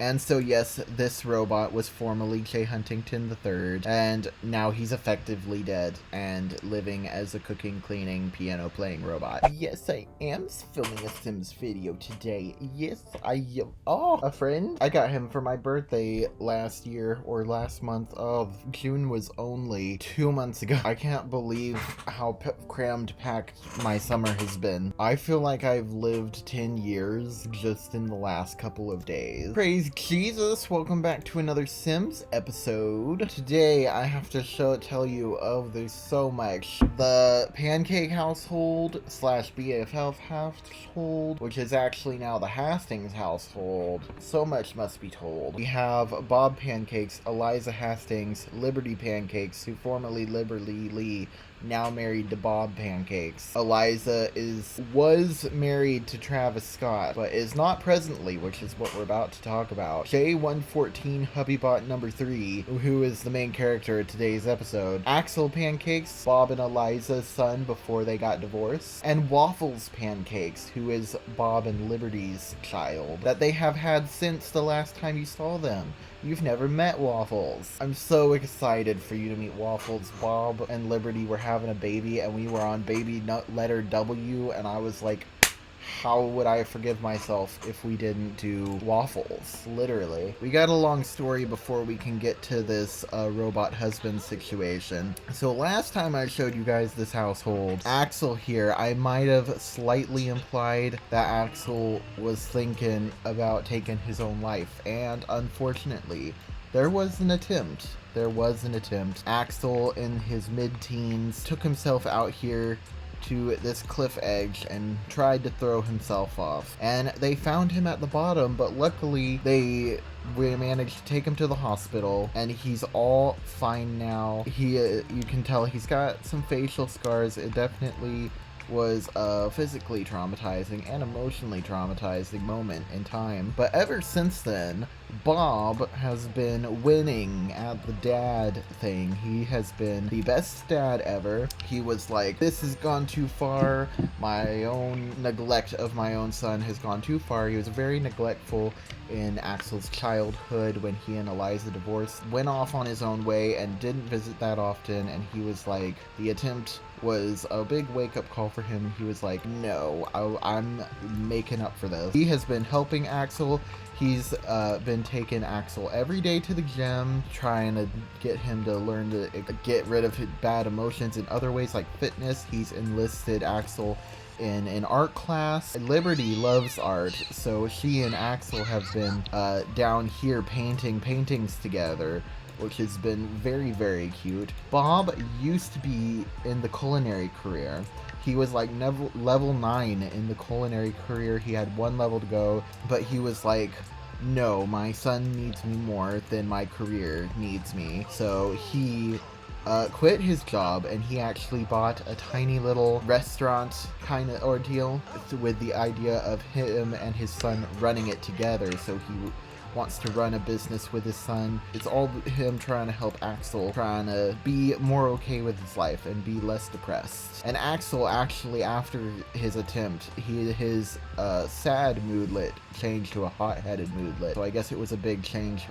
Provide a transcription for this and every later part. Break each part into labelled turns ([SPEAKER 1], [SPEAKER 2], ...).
[SPEAKER 1] And so yes, this robot was formerly Jay Huntington III, and now he's effectively dead and living as a cooking, cleaning, piano playing robot. Yes, I am filming a Sims video today. Yes, I am. Oh, a friend? I got him for my birthday last year, or last month. Oh, June was only 2 months ago. I can't believe how crammed packed my summer has been. I feel like I've lived 10 years just in the last couple of days. Praise Jesus, welcome back to another Sims episode. Today I have to tell you, there's so much. The Pancake household slash BFF household, which is actually now the Hastings household. So much must be told. We have Bob Pancakes, Eliza Hastings, Liberty Pancakes, who formerly Liberty Lee, now married to Bob Pancakes. Eliza was married to Travis Scott, but is not presently, which is what we're about to talk about. J114 Hubbybot number 3, who is the main character of today's episode. Axel Pancakes, Bob and Eliza's son before they got divorced. And Waffles Pancakes, who is Bob and Liberty's child, that they have had since the last time you saw them. You've never met Waffles. I'm so excited for you to meet Waffles. Bob and Liberty were having a baby, and we were on baby letter W, and I was like, how would I forgive myself if we didn't do Waffles? Literally. We got a long story before we can get to this robot husband situation. So last time I showed you guys this household, Axel here, I might have slightly implied that Axel was thinking about taking his own life, and unfortunately, there was an attempt. Axel, in his mid-teens, took himself out here to this cliff edge and tried to throw himself off. And they found him at the bottom, but luckily we managed to take him to the hospital, and he's all fine now. You can tell he's got some facial scars. It definitely was a physically traumatizing and emotionally traumatizing moment in time. But ever since then, Bob has been winning at the dad thing. He has been the best dad ever. He was like, this has gone too far. My own neglect of my own son has gone too far. He was very neglectful in Axel's childhood when he and Eliza divorced. Went off on his own way and didn't visit that often, and he was like, the attempt was a big wake-up call for him. He was like, no, I'm making up for this. He has been helping Axel. He's been taking Axel every day to the gym, trying to get him to learn to get rid of his bad emotions in other ways like fitness. He's enlisted Axel in an art class. Liberty loves art, so she and Axel have been down here painting paintings together, which has been very, very cute. Bob used to be in the culinary career. He was like level 9 in the culinary career. He had 1 level to go, but he was like, no, my son needs me more than my career needs me. So he quit his job, and he actually bought a tiny little restaurant kind of ordeal with the idea of him and his son running it together. So he wants to run a business with his son. It's all him trying to help Axel, trying to be more okay with his life and be less depressed. And Axel actually, after his attempt, his sad moodlet changed to a hot-headed moodlet. So I guess it was a big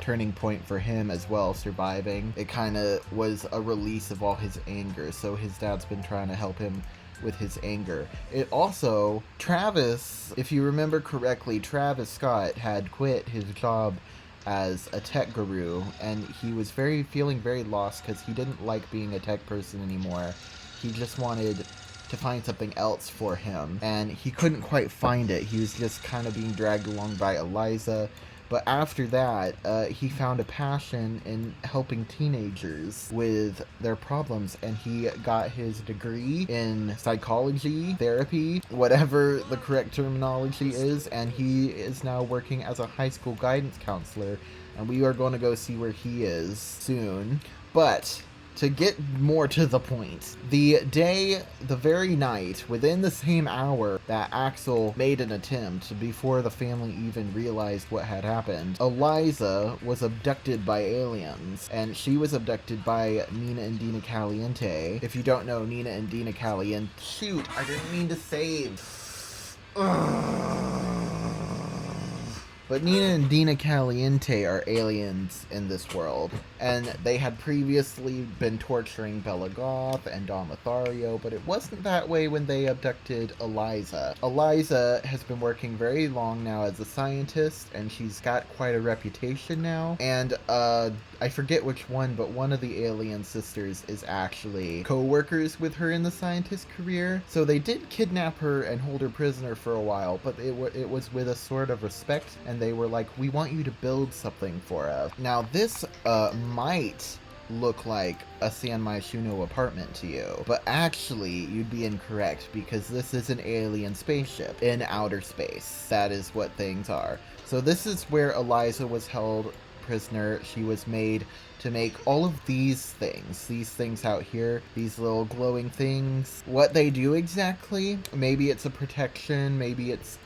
[SPEAKER 1] turning point for him as well, surviving. It kind of was a release of all his anger. So his dad's been trying to help him with his anger. It also, Travis, if you remember correctly, Travis Scott had quit his job as a tech guru, and he was feeling very lost because he didn't like being a tech person anymore. He just wanted to find something else for him, and he couldn't quite find it. He was just kind of being dragged along by Eliza. But after that, he found a passion in helping teenagers with their problems, and he got his degree in psychology, therapy, whatever the correct terminology is, and he is now working as a high school guidance counselor, and we are going to go see where he is soon. But to get more to the point, the very night, within the same hour that Axel made an attempt, before the family even realized what had happened, Eliza was abducted by aliens, and she was abducted by Nina and Dina Caliente. If you don't know Nina and Dina Caliente, shoot, I didn't mean to save. But Nina and Dina Caliente are aliens in this world, and they had previously been torturing Bella Goth and Dom Lothario, but it wasn't that way when they abducted Eliza. Eliza has been working very long now as a scientist, and she's got quite a reputation now, and I forget which one, but one of the alien sisters is actually co-workers with her in the scientist career. So they did kidnap her and hold her prisoner for a while, but it was with a sort of respect, and they were like, we want you to build something for us. Now this might look like a San Myshuno apartment to you, but actually you'd be incorrect, because this is an alien spaceship in outer space. That is what things are. So this is where Eliza was held prisoner. She was made to make all of these things out here, these little glowing things. What they do exactly, maybe it's a protection, maybe it's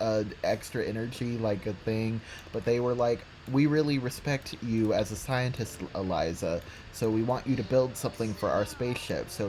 [SPEAKER 1] extra energy, like a thing, but they were like, we really respect you as a scientist, Eliza, so we want you to build something for our spaceship. So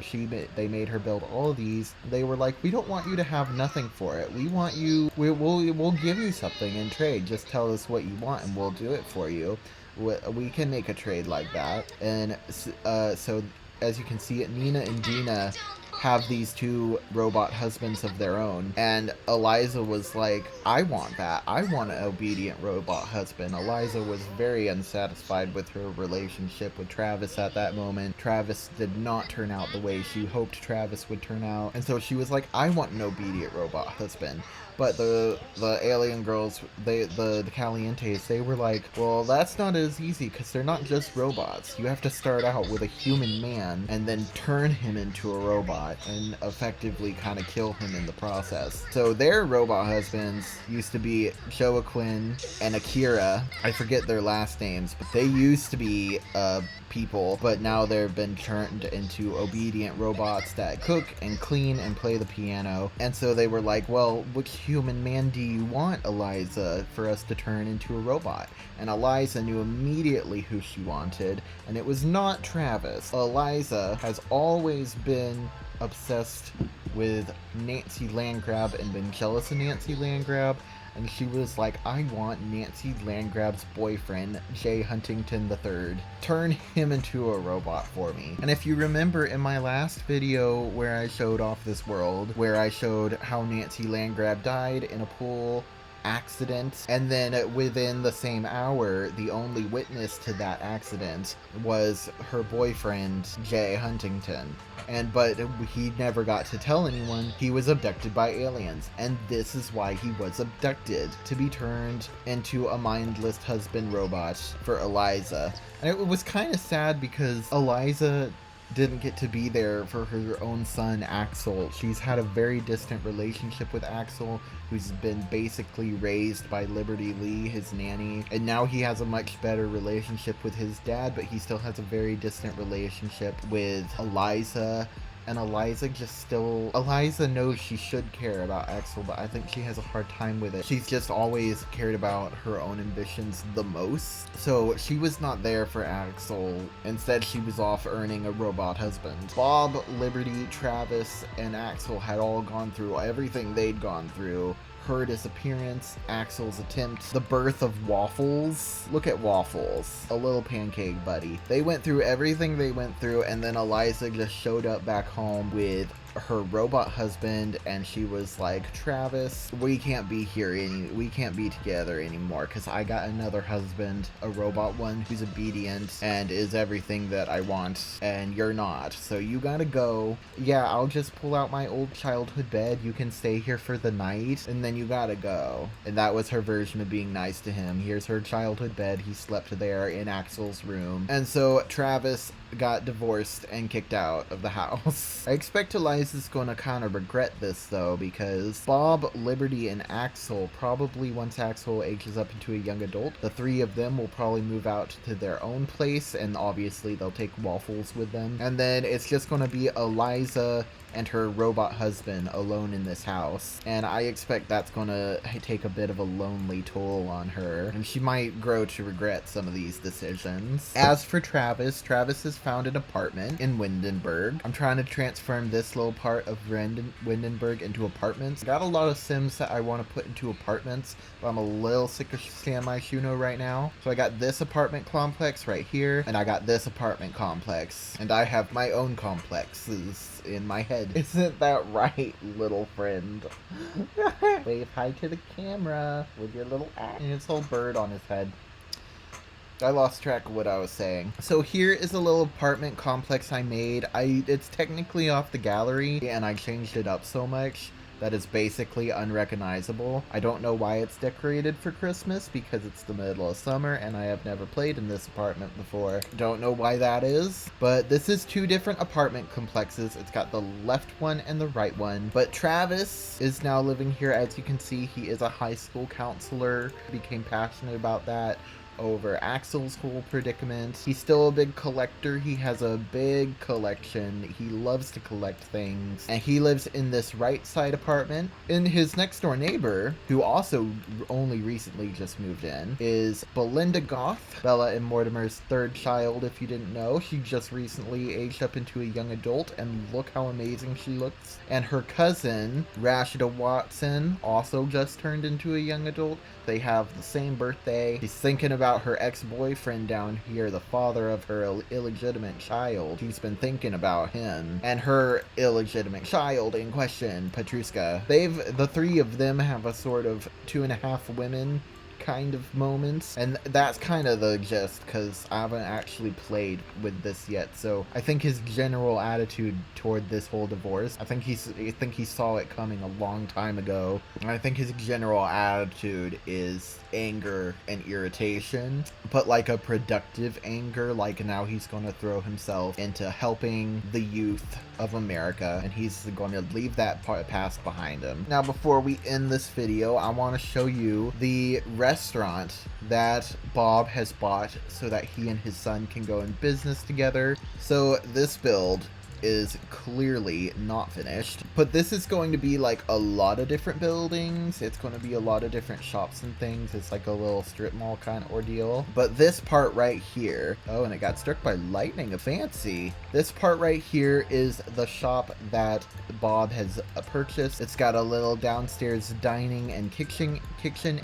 [SPEAKER 1] they made her build all of these. They were like, we don't want you to have nothing for it. We want you, we'll give you something in trade. Just tell us what you want and we'll do it for you. We can make a trade like that. And so as you can see, Nina and Dina have these two robot husbands of their own, and Eliza was like, I want that. I want an obedient robot husband. Eliza was very unsatisfied with her relationship with Travis at that moment. Travis did not turn out the way she hoped Travis would turn out, and so she was like, I want an obedient robot husband. But the alien girls, the Calientes, they were like, well, that's not as easy, because they're not just robots. You have to start out with a human man and then turn him into a robot and effectively kind of kill him in the process. So their robot husbands used to be Joaquin and Akira. I forget their last names, but they used to be people, but now they've been turned into obedient robots that cook and clean and play the piano. And so they were like, well, which human man do you want, Eliza, for us to turn into a robot? And Eliza knew immediately who she wanted, and it was not Travis. Eliza has always been obsessed with Nancy Landgrab and been jealous of Nancy Landgrab, and she was like, I want Nancy Landgrab's boyfriend, Jay Huntington III. Turn him into a robot for me. And if you remember in my last video where I showed off this world, where I showed how Nancy Landgrab died in a pool accident, and then within the same hour, the only witness to that accident was her boyfriend, Jay Huntington. But he never got to tell anyone he was abducted by aliens, and this is why he was abducted, to be turned into a mindless husband robot for Eliza. And it was kind of sad because Eliza didn't get to be there for her own son, Axel. She's had a very distant relationship with Axel, who's been basically raised by Liberty Lee, his nanny, and now he has a much better relationship with his dad, but he still has a very distant relationship with Eliza. And Eliza knows she should care about Axel, but I think she has a hard time with it. She's just always cared about her own ambitions the most. So she was not there for Axel. Instead, she was off earning a robot husband. Bob, Liberty, Travis, and Axel had all gone through everything they'd gone through. Her disappearance, Axel's attempt, the birth of Waffles. Look at Waffles, a little pancake buddy. They went through everything they went through, and then Eliza just showed up back home with her robot husband, and she was like, Travis, we can't be together anymore, because I got another husband, a robot one, who's obedient and is everything that I want, and you're not, so you gotta go. Yeah, I'll just pull out my old childhood bed, you can stay here for the night, and then you gotta go. And that was her version of being nice to him. Here's her childhood bed, he slept there in Axel's room. And so Travis got divorced and kicked out of the house. I expect Eliza's gonna kind of regret this though, because Bob, Liberty, and Axel, probably once Axel ages up into a young adult, the three of them will probably move out to their own place, and obviously they'll take Waffles with them. And then it's just gonna be Eliza and her robot husband alone in this house. And I expect that's gonna take a bit of a lonely toll on her, and she might grow to regret some of these decisions. As for Travis, Travis has found an apartment in Windenburg. I'm trying to transform this little part of Windenburg into apartments. Got a lot of Sims that I want to put into apartments, but I'm a little sick of San Myshuno right now. So I got this apartment complex right here, and I got this apartment complex, and I have my own complexes in my head. Isn't that right, little friend? Wave hi to the camera with your little axe and his whole bird on his head. I lost track of what I was saying. So here is a little apartment complex I made. It's technically off the gallery, and I changed it up so much that is basically unrecognizable. I don't know why it's decorated for Christmas, because it's the middle of summer and I have never played in this apartment before. Don't know why that is, but this is two different apartment complexes. It's got the left one and the right one, but Travis is now living here. As you can see, he is a high school counselor, became passionate about that over Axel's whole predicament. He's still a big collector. He has a big collection. He loves to collect things, and he lives in this right side apartment. And his next door neighbor, who also only recently just moved in, is Belinda Goth, Bella and Mortimer's third child. If you didn't know, she just recently aged up into a young adult, and look how amazing she looks. And her cousin, Rashida Watson, also just turned into a young adult. They have the same birthday. She's thinking about her ex-boyfriend down here, the father of her illegitimate child. She's been thinking about him and her illegitimate child in question, Petruska. The three of them have a sort of 2.5 women kind of moments, and that's kind of the gist, because I haven't actually played with this yet. So I think his general attitude toward this whole divorce, I think he saw it coming a long time ago, and I think his general attitude is anger and irritation, but like a productive anger. Like now he's going to throw himself into helping the youth of America, and he's going to leave that past behind him. Now, before we end this video, I want to show you the restaurant that Bob has bought so that he and his son can go in business together. So this build is clearly not finished, but this is going to be like a lot of different buildings. It's going to be a lot of different shops and things. It's like a little strip mall kind of ordeal. But this part right here, oh, and it got struck by lightning, fancy. This part right here is the shop that Bob has purchased. It's got a little downstairs dining and kitchen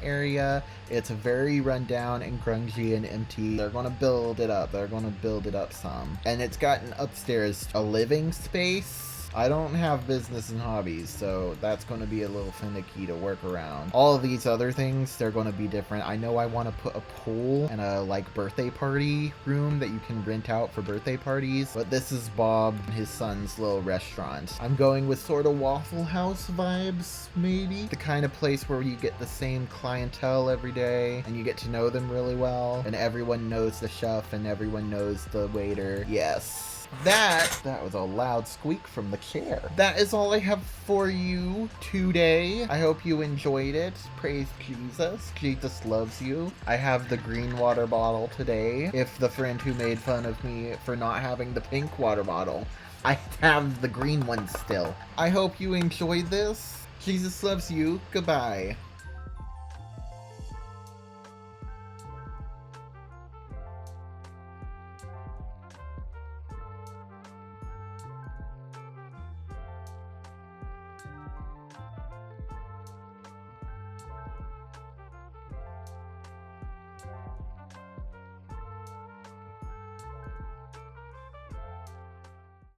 [SPEAKER 1] area. It's very rundown and grungy and empty. They're going to build it up. They're going to build it up some. And it's got an upstairs, a living space. I don't have business and hobbies, so that's going to be a little finicky to work around. All of these other things, they're going to be different. I know I want to put a pool and a like birthday party room that you can rent out for birthday parties, but this is Bob and his son's little restaurant. I'm going with sort of Waffle House vibes, maybe. The kind of place where you get the same clientele every day and you get to know them really well, and everyone knows the chef and everyone knows the waiter. Yes. That was a loud squeak from the chair. That is all I have for you today. I hope you enjoyed it. Praise Jesus. Jesus loves you. I have the green water bottle today. If the friend who made fun of me for not having the pink water bottle, I have the green one still. I hope you enjoyed this. Jesus loves you. Goodbye.